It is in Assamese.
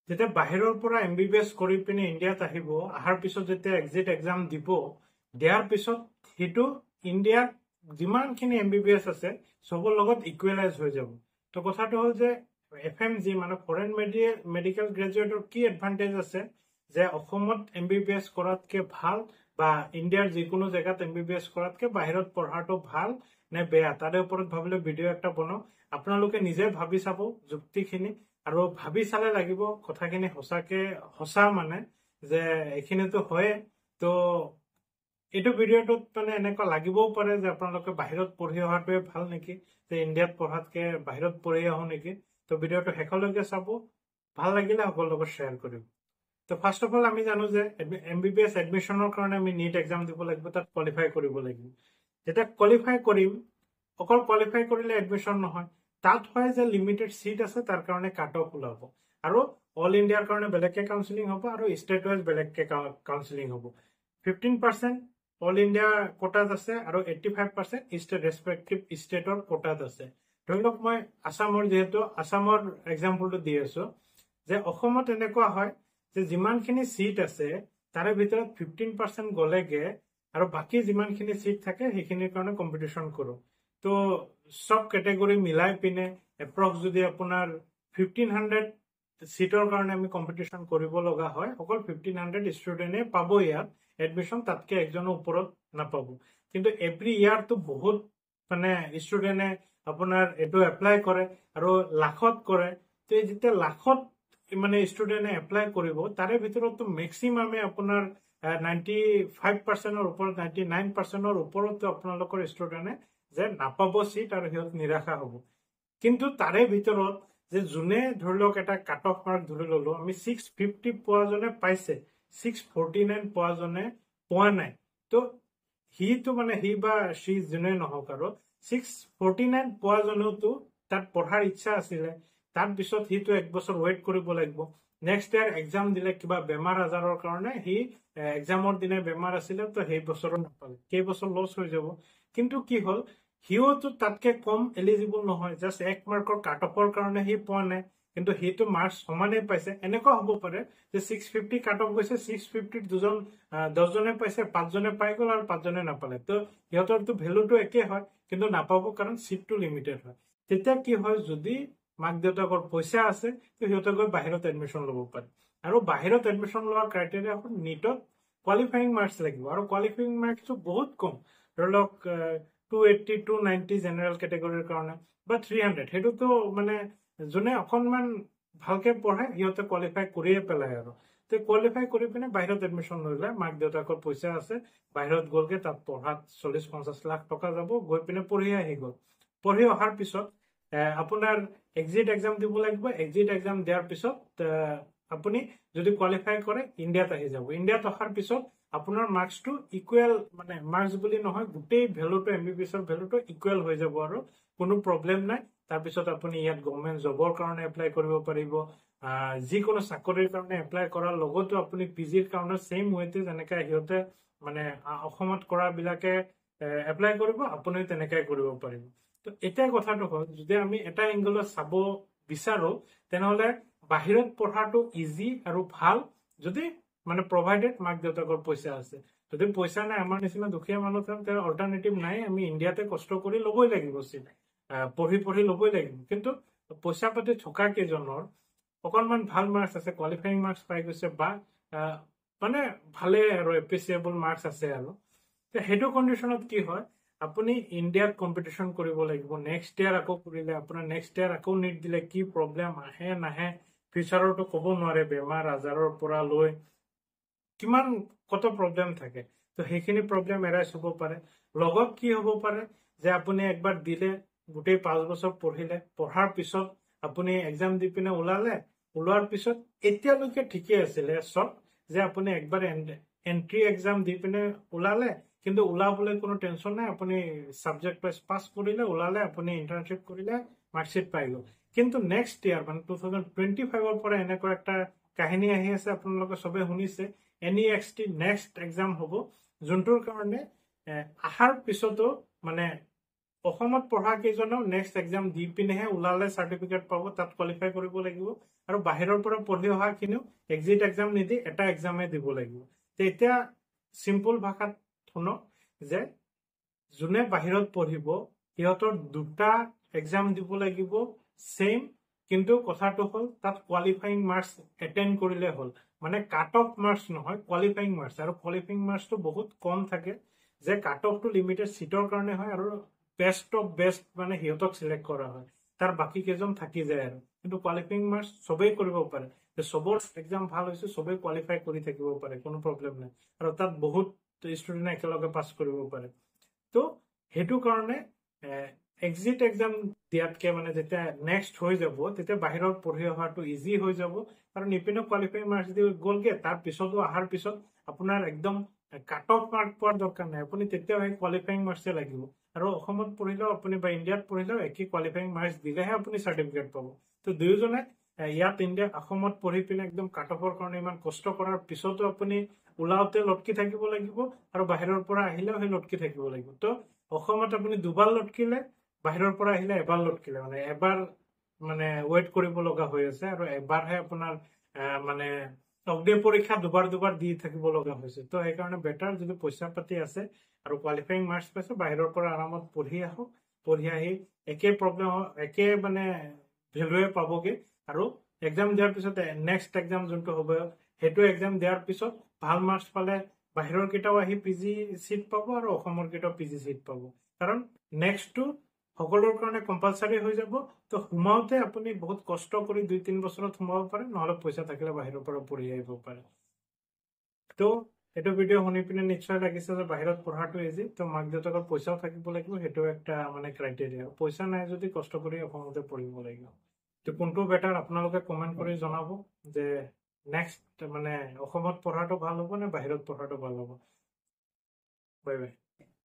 যেতিয়া বাহিৰৰ পৰা MBBS কৰি পিনে ইণ্ডিয়াত আহিব, অহাৰ পিছত যেতিয়া এক্সিট এক্সাম দিব, দিয়াৰ পিছত সেইটো ইণ্ডিয়াত যিমানখিনি MBBS আছে চবৰ লগত ইকুৱেলাইজ হৈ যাব। তো কথাটো হ'ল যে FMG মানে ফৰেন মেডিকেল গ্ৰেজুৱেটৰ কি এডভান্টেজ আছে যে অসমত MBBS কৰাতকে ভাল বা ইণ্ডিয়াৰ যিকোনো জেগাত MBBS কৰাতকে বাহিৰত পঢ়াটো ভাল নে বেয়া, তাৰে ওপৰত ভাবিলে ভিডিঅ' এটা বনাও। আপোনালোকে নিজে ভাবি চাব যুক্তিখিনি, আৰু ভাবি চালে লাগিব কথাখিনি সঁচা মানে যে এইখিনিতো হয়ে। তো এইটো ভিডিঅ'টোত মানে এনেকুৱা লাগিবও পাৰে যে আপোনালোকে বাহিৰত পঢ়ি অহাটোৱে ভাল নেকি, যে ইণ্ডিয়াত পঢ়াতকে বাহিৰত পঢ়ি আহো নেকি। তো ভিডিঅ'টো শেষলৈকে চাব, ভাল লাগিলে সকলোৰ লগত শ্বেয়াৰ কৰিব। তো ফাৰ্ষ্ট অফ অল আমি জানো যে MBBS এডমিশ্যনৰ কাৰণে আমি নীট এক্সাম দিব লাগিব, তাত কোৱালিফাই কৰিব লাগিব। যেতিয়া কোৱালিফাই কৰিম, অকল কোৱালিফাই কৰিলে এডমিশ্যন নহয়, তাত হয় যে লিমিটেড চিট আছে, তাৰ কাৰণে কাট অফ ওলাব, আৰু অল ইণ্ডিয়াৰ কাৰণে বেলেগকে কাউন্সিলিং হ'ব আৰু ষ্টেট ৱাইজ বেলেগকে কাউন্সিলিং হ'ব। 15% অল ইণ্ডিয়া কোটাত আছে আৰু 85% ষ্টেট ৰেচপেক্টিভ ষ্টেটৰ কোটাত আছে। ধৰি লওক মই যিহেতু আছামৰ এক্সাম্পলটো দি আছো, যে অসমত এনেকুৱা হয় যে যিমানখিনি চিট আছে তাৰে ভিতৰত 15% গ'লেগে আৰু বাকী যিমানখিনি চিট থাকে সেইখিনিৰ কাৰণে কম্পিটিশ্যন কৰোঁ। তো সব কেটেগৰী মিলাই পিনে এপ্ৰক্স যদি আপোনাৰ 1500 চিটৰ কাৰণে আমি কম্পিটিশ্যন কৰিব লগা হয়, অকল 1500 ষ্টুডেণ্টে পাব ইয়াত এডমিশ্যন, তাতকে একজনৰ ওপৰত নাপাব। কিন্তু এভৰি ইয়াৰটো বহুত মানে ষ্টুডেণ্টে আপোনাৰ এইটো এপ্লাই কৰে আৰু লাখত কৰে। তো যেতিয়া লাখত মানে ষ্টুডেণ্টে এপ্লাই কৰিব, তাৰে ভিতৰতো মেক্সিমামে আপোনাৰ 95%ৰ ওপৰত 99%ৰ ওপৰতো আপোনালোকৰ ষ্টুডেণ্টে যে নাপাব চিট আৰু সিহঁত নিৰাশা হ'ব। কিন্তু তাৰে ভিতৰত যে যোনে ধৰি লওক এটা কাট অফ মাৰ্ক ধৰি ললো আমি 650 পোৱাজনে পাইছে, 649 পোৱাজনে পোৱা নাই। তো সিটো মানে সি বা সি যোনে নহওক আৰু 649 পোৱাজনেওতো তাত পঢ়াৰ ইচ্ছা আছিলে, তাৰপিছত সিটো এক বছৰ ৱেইট কৰিব লাগিব। নেক্সট ইয়াৰ এক্সাম দিলে কিবা বেমাৰ আজাৰৰ কাৰণে সি এক্সামৰ দিনে বেমাৰ আছিলে, তো সেই বছৰো নাপালে, কেইবছৰ লছ হৈ যাব। কিন্তু কি হ'ল, সিওতো তাতকে কম এলিজিবল নহয়, জাষ্ট 1 মাৰ্কৰ কাট অফৰ কাৰণে সি পোৱা নাই, কিন্তু সিটো মাৰ্কছ সমানেই পাইছে। এনেকুৱা হ'ব পাৰে যে 650 কাট অফ গৈছে, 650 10জনে পাইছে, 5জনে পাই গ'ল আৰু 5জনে নাপালে। তো সিহঁতৰতো ভেলুটো একেই হয়, কিন্তু নাপাব কাৰণ চিটটো লিমিটেড হয়। তেতিয়া কি হয়, যদি মাক দেউতাকৰ পইচা আছে তো সিহঁতে গৈ বাহিৰত এডমিশ্যন ল'ব পাৰে। আৰু বাহিৰত এডমিশ্যন লোৱাৰ ক্ৰাইটেৰিয়া হ'ল নীটত কোৱালিফাইং মাৰ্কছ লাগিব, আৰু কোৱালিফাইং মাৰ্কছটো বহুত কম। ধৰি লওক 280 290 জেনেৰেল কেটেগৰীৰ কাৰণে বা 300, সেইটোতো মানে যোনে অকণমান ভালকে পঢ়ে সিহঁতে কোৱালিফাই কৰিয়ে পেলায়। আৰু তো কোৱালিফাই কৰি পিনে বাহিৰত এডমিশ্যন লৈ লয়, মাক দেউতাকৰ পইচা আছে, বাহিৰত গ'লগে, তাত পঢ়াত 40-50 লাখ টকা যাব, গৈ পিনে পঢ়ি আহি গ'ল। পঢ়ি অহাৰ পিছত আপোনাৰ এক্সিট এক্সাম দিব লাগিব। এক্সিট এক্সাম দিয়াৰ পিছত আপুনি যদি কোৱালিফাই কৰে ইণ্ডিয়াত আহি যাব। ইণ্ডিয়াত অহাৰ পিছত আপোনাৰ মাৰ্কছটো ইকুৱেল, মানে মাৰ্কছ বুলি নহয়, গোটেই ভেলুটো MBBSৰ ভেলুটো ইকুৱেল হৈ যাব আৰু কোনো প্ৰব্লেম নাই। তাৰপিছত আপুনি ইয়াত গভৰ্ণমেণ্ট জবৰ কাৰণে এপ্লাই কৰিব পাৰিব, যিকোনো চাকৰিৰ কাৰণে এপ্লাই কৰাৰ লগতো আপুনি PGৰ কাৰণে ছেইম ৱেতে যেনেকৈ সিহঁতে মানে অসমত কৰাবিলাকে এপ্লাই কৰিব, আপুনিও তেনেকৈ কৰিব পাৰিব। তো এতিয়া কথাটো হ'ল, যদি আমি এটা এংগলত চাব বিচাৰো তেনেহ'লে বাহিৰত পঢ়াটো ইজি আৰু ভাল, যদি মানে প্ৰভাইডেড মাক দেউতাকৰ পইচা আছে। যদি পইচা নাই, আমাৰ নিচিনা দুখীয়া মানুহ তাৰ অল্টাৰনেটিভ নাই, আমি ইণ্ডিয়াতে কষ্ট কৰি ল'বই লাগিব চিট, পঢ়ি ল'বই লাগিব। কিন্তু পইচা পাতি থকা কেইজনৰ অকণমান ভাল মাৰ্কছ আছে, কোৱালিফাইং মাৰ্কছ পাই গৈছে, বা মানে ভালে আৰু এপ্ৰিচিয়েবল মাৰ্কছ আছে। আৰু সেইটো কণ্ডিশ্যনত কি হয়, আপুনি ইণ্ডিয়াত কম্পিটিশ্যন কৰিব লাগিব। নেক্সট ইয়াৰ আকৌ কৰিলে, আপোনাৰ নেক্সট ইয়াৰ আকৌ নীট দিলে কি প্ৰব্লেম আহে নাহে ফিউচাৰতো ক'ব নোৱাৰে, বেমাৰ আজাৰৰ পৰা লৈ কিমান কত প্ৰব্লেম থাকে। তো সেইখিনি প্ৰব্লেম এৰাইজ হ'ব পাৰে। লগত কি হ'ব পাৰে যে আপুনি একবাৰ দিলে, গোটেই 5 বছৰ পঢ়িলে, পঢ়াৰ পিছত আপুনি এক্সাম দি পিনে ওলোৱাৰ পিছত এতিয়ালৈকে ঠিকে আছিলে চব, যে আপুনি একবাৰ এন্ট্ৰি এক্সাম দি পিনে ওলালে, কিন্তু ওলাবলৈ কোনো টেনশ্যন নাই, আপুনি ছাবজেক্ট ৱাইজ পাছ কৰিলে, ওলালে, আপুনি ইণ্টাৰ্ণশ্বিপ কৰিলে, মাৰ্কশ্বিট পাই গ'ল। কিন্তু নেক্সট ইয়াৰ মানে 2025ৰ পৰা এনেকুৱা এটা কাহিনী আহি আছে, আপোনালোকে চবে শুনিছে, NEXT নেক্সট এক্সাম হ'ব, যোনটোৰ কাৰণে অহাৰ পিছতো মানে অসমত পঢ়া কেইজনেও নেক্সট এক্সাম দি পিনেহে ওলালে চাৰ্টিফিকেট পাব, তাত কোৱালিফাই কৰিব লাগিব। আৰু বাহিৰৰ পৰা পঢ়ি অহাখিনিও এক্সিট এক্সাম নিদি এটা এক্সামে দিব লাগিব। এতিয়া চিম্পল ভাষাত শুনক যে যোনে বাহিৰত পঢ়িব সিহঁতৰ দুটা এক্সাম দিব লাগিব সেম, কিন্তু কথাটো হ'ল তাত কোৱালিফাইং মাৰ্কস এটেন্ড কৰিলে হ'ল। মানে কাট অফ মাৰ্কস নহয়, কোৱালিফাইং মাৰ্কস। আৰু কোৱালিফাইং মাৰ্কসটো বহুত কম থাকে, যে কাট অফটো লিমিটেড সিটৰ কাৰণে হয় আৰু বেষ্ট অফ বেষ্ট মানে সিহঁতক সিলেক্ট কৰা হয়, তাৰ বাকী কেইজন থাকি যায়। আৰু কিন্তু কোৱালিফাইং মাৰ্কস চবেই কৰিব পাৰে, চবৰ এক্সাম ভাল হৈছে, চবেই কোৱালিফাই কৰি থাকিব পাৰে, কোনো প্ৰব্লেম নাই। আৰু তাত বহুত ষ্টুডেণ্টে একেলগে পাছ কৰিব পাৰে। তো সেইটো কাৰণে এক্সিট এক্সাম দিয়াতকে মানে যেতিয়া নেক্সট হৈ যাব তেতিয়া বাহিৰত পঢ়ি অহাটো ইজি হৈ যাব। আৰু নিপিনে কোৱালিফাইং মাৰ্কস দি গ'লগে, তাৰ পিছতো অহাৰ পিছত আপোনাৰ একদম কাট অফ মাৰ্ক পোৱাৰ দৰকাৰ নাই, আপুনি তেতিয়াও সেই কোৱালিফাইং মাৰ্কসে লাগিব। আৰু অসমত পঢ়িলেও আপুনি বা ইণ্ডিয়াত পঢ়িলেও একেই কোৱালিফাইং মাৰ্কস দিলেহে আপুনি চাৰ্টিফিকেট পাব। তো দুয়োজনে ইয়াত ইণ্ডিয়াত অসমত পঢ়ি পিনে একদম কাট অফৰ কাৰণে ইমান কষ্ট কৰাৰ পিছতো আপুনি ওলাওতে লটকি থাকিব লাগিব, আৰু বাহিৰৰ পৰা আহিলেও সেই লটকি থাকিব লাগিব। তো অসমত আপুনি দুবাৰ লটকিলে, বাহিৰৰ পৰা আহিলে এবাৰ লটকিলে, মানে এবাৰ মানে ৱেইট কৰিব লগা হৈ আছে, আৰু এবাৰহে আপোনাৰ মানে অগ্নি পৰীক্ষা দুবাৰ দি থাকিব লগা হৈছে। তো সেইকাৰণে বেটাৰ, যদি পইচা পাতি আছে আৰু কোৱালিফাইং মাৰ্কস পাইছে, বাহিৰৰ পৰা আৰামত পঢ়ি আহক। পঢ়ি আহি একে প্ৰব্লেম একে মানে ভেলুৱে পাবগে। আৰু এক্সাম দিয়াৰ পিছত নেক্সট এক্সাম যোনটো হ'ব, সেইটো এক্সাম দিয়াৰ পিছত ভাল মাৰ্কস পালে বাহিৰৰ কেইটাও আহি পিজি চিট পাব, আৰু অসমৰ কেইটাও পিজি চিট পাব। কাৰণ নেক্সটটো সকলোৰ কাৰণে কম্পালচাৰী হৈ যাব। তো সোমাওতে আপুনি বহুত কষ্ট কৰি 2-3 বছৰত সোমাব পাৰে, নহলে পইচা থাকিলে বাহিৰৰ পৰা পঢ়ি আহিব পাৰে। তো এইটো ভিডিঅ' শুনি পিনে নিশ্চয় লাগিছে যে বাহিৰত পঢ়াটো ইজি। তো মাক দেউতাকৰ পইচাও থাকিব লাগিব, সেইটো একটা মানে ক্ৰাইটেৰিয়া। পইচা নাই যদি কষ্ট কৰি অসমতে পঢ়িব লাগিব। তো কোনটো বেটাৰ আপোনালোকে কমেণ্ট কৰি জনাব, যে নেক্সট মানে অসমত পঢ়াটো ভাল হ'ব নে বাহিৰত পঢ়াটো ভাল হ'ব। Bye bye.